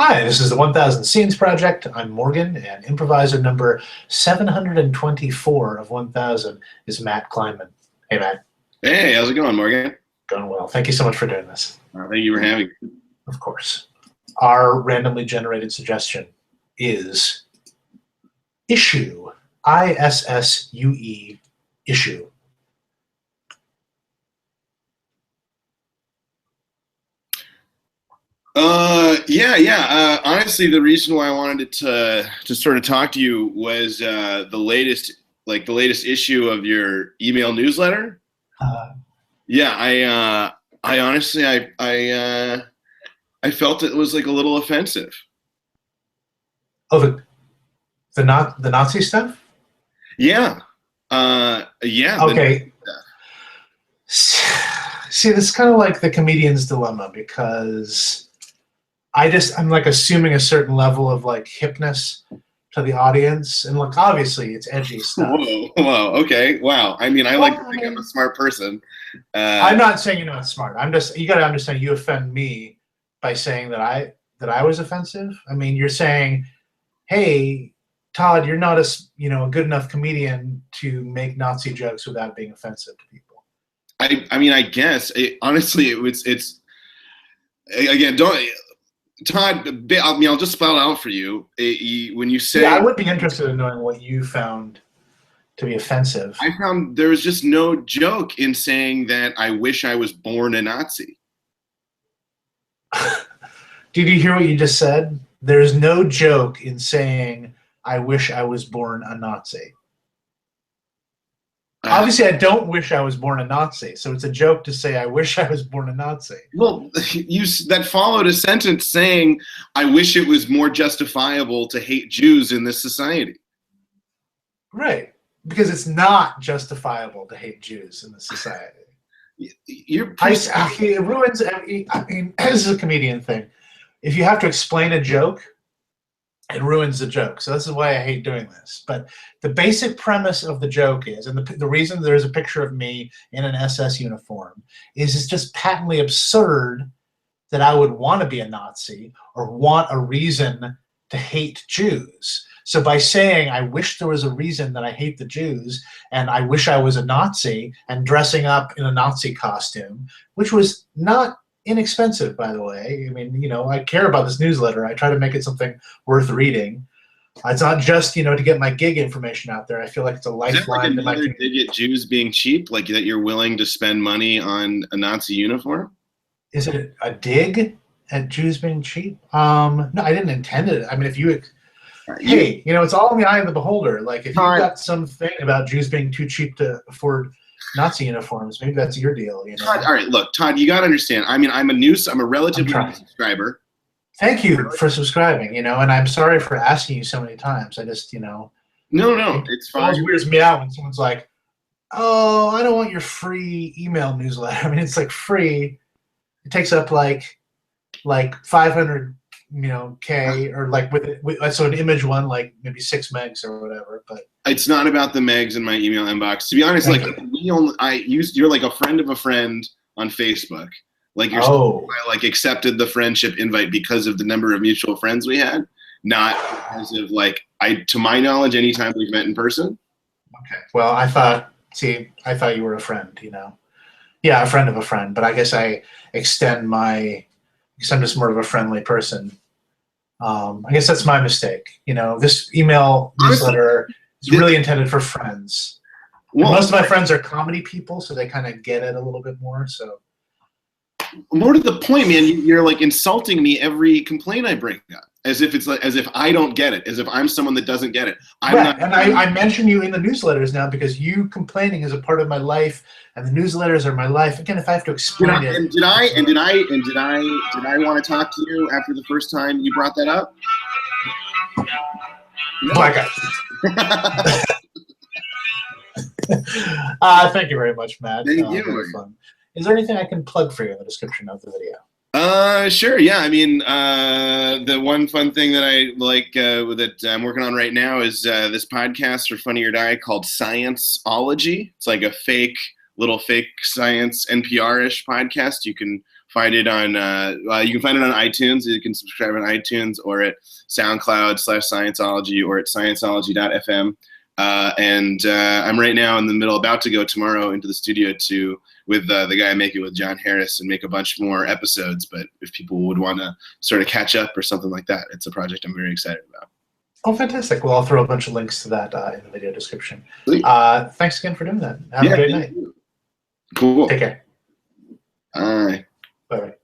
Hi, this is the 1000 Scenes Project. I'm Morgan, and improviser number 724 of 1000 is Matt Klinman. Hey, Matt. Hey, how's it going, Morgan? Going well. Thank you so much for doing this. Thank you for having me. Of course. Our randomly generated suggestion is issue. ISSUE, issue. Honestly, the reason why I wanted to sort of talk to you was the latest issue of your email newsletter. I honestly I felt it was like a little offensive. Oh, the Nazi stuff? Yeah. Okay. See, this is kind of like the comedian's dilemma, because I'm like assuming a certain level of like hipness to the audience, and look, obviously it's edgy stuff. Whoa, okay, wow. I mean, I think I'm a smart person. I'm not saying you're not smart. You got to understand, you offend me by saying that I was offensive. I mean, you're saying, hey, Todd, you're not a good enough comedian to make Nazi jokes without being offensive to people. I mean, I guess honestly, it's again, Todd. I mean, I'll just spell it out for you. When you say, yeah, I would be interested in knowing what you found to be offensive. I found there was just no joke in saying that I wish I was born a Nazi. Did you hear what you just said? There's no joke in saying I wish I was born a Nazi. Obviously, I don't wish I was born a Nazi, so it's a joke to say I wish I was born a Nazi. Well, that followed a sentence saying I wish it was more justifiable to hate Jews in this society. Right, because it's not justifiable to hate Jews in this society. It ruins. I mean, this is a comedian thing. If you have to explain a joke, it ruins the joke. So this is why I hate doing this. But the basic premise of the joke is, and the reason there's a picture of me in an SS uniform, is it's just patently absurd that I would want to be a Nazi or want a reason to hate Jews. So by saying I wish there was a reason that I hate the Jews, and I wish I was a Nazi, and dressing up in a Nazi costume, which was not inexpensive, by the way. I mean, I care about this newsletter. I try to make it something worth reading. It's not just, to get my gig information out there. I feel like it's a lifeline. Is that like another dig at Jews being cheap, like that you're willing to spend money on a Nazi uniform? Is it a dig at Jews being cheap? No, I didn't intend it. I mean, if you... Hey, it's all in the eye of the beholder. Like, if you've got something about Jews being too cheap to afford Nazi uniforms, maybe that's your deal. Todd, all right, look, Todd, you got to understand. I mean, I'm a relatively new subscriber. Thank you for subscribing. And I'm sorry for asking you so many times. I just, No, it's fine. It always weirds me out when someone's like, "Oh, I don't want your free email newsletter." I mean, it's like free. It takes up like 500. K, or like with so an image one, like maybe 6 megs or whatever. But it's not about the megs in my email inbox. To be honest, you're like a friend of a friend on Facebook. Like I accepted the friendship invite because of the number of mutual friends we had, not because of to my knowledge, anytime we've met in person. Okay. Well, I thought you were a friend. Yeah, a friend of a friend. But I guess I extend because I'm just more of a friendly person. I guess that's my mistake. This email newsletter is really intended for friends. Well, most of my friends are comedy people, so they kind of get it a little bit more. So, more to the point, man, you're like insulting me every complaint I bring up, as if I don't get it, as if I'm someone that doesn't get it. I mention you in the newsletters now because you complaining is a part of my life, and the newsletters are my life. Again, if I have to explain it. Did I want to talk to you after the first time you brought that up? No. Black guy. Thank you very much, Matt. Thank you. Fun. Is there anything I can plug for you in the description of the video? Sure. Yeah. I mean, the one fun thing that I like that I'm working on right now is this podcast for Funny or Die called Scienceology. It's like a little fake science NPR-ish podcast. You can find it on you can find it on iTunes. You can subscribe on iTunes or at SoundCloud/Scientology or at Scientology.fm. And I'm right now in the middle, about to go tomorrow into the studio with the guy I make it with, John Harris, and make a bunch more episodes. But if people would want to sort of catch up or something like that, it's a project I'm very excited about. Oh, fantastic. Well, I'll throw a bunch of links to that in the video description. Thanks again for doing that. Have a great night. Cool. Take care. All right. Bye-bye.